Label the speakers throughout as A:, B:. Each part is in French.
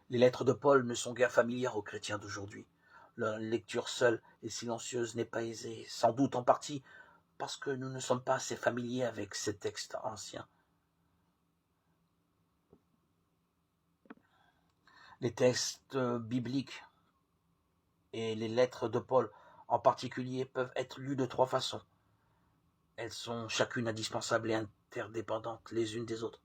A: Les lettres de Paul ne sont guère familières aux chrétiens d'aujourd'hui. Leur lecture seule et silencieuse n'est pas aisée, sans doute en partie parce que nous ne sommes pas assez familiers avec ces textes anciens. Les textes bibliques et les lettres de Paul en particulier peuvent être lus de trois façons. Elles sont chacune indispensables et interdépendantes les unes des autres.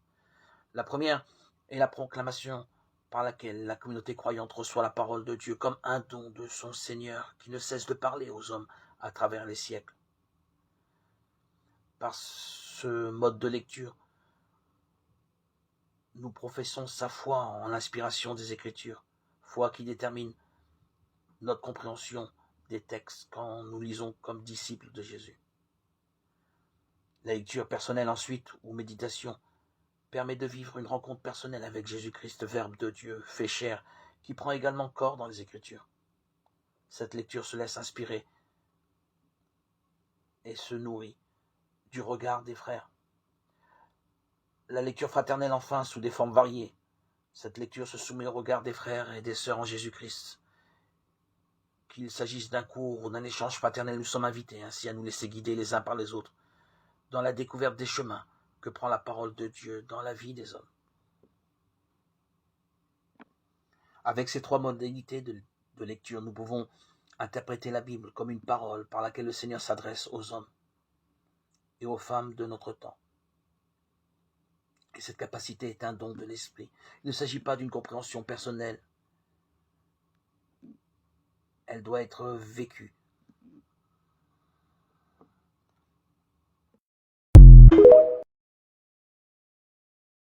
A: La première est la proclamation par laquelle la communauté croyante reçoit la parole de Dieu comme un don de son Seigneur qui ne cesse de parler aux hommes à travers les siècles. Par ce mode de lecture, nous professons sa foi en l'inspiration des Écritures, foi qui détermine notre compréhension des textes quand nous lisons comme disciples de Jésus. La lecture personnelle ensuite, ou méditation, permet de vivre une rencontre personnelle avec Jésus-Christ, Verbe de Dieu, fait chair, qui prend également corps dans les Écritures. Cette lecture se laisse inspirer et se nourrit du regard des frères. La lecture fraternelle enfin, sous des formes variées. Cette lecture se soumet au regard des frères et des sœurs en Jésus-Christ. Qu'il s'agisse d'un cours ou d'un échange fraternel, nous sommes invités ainsi à nous laisser guider les uns par les autres dans la découverte des chemins que prend la parole de Dieu dans la vie des hommes. Avec ces trois modalités de lecture, nous pouvons interpréter la Bible comme une parole par laquelle le Seigneur s'adresse aux hommes et aux femmes de notre temps. Et cette capacité est un don de l'Esprit. Il ne s'agit pas d'une compréhension personnelle. Elle doit être vécue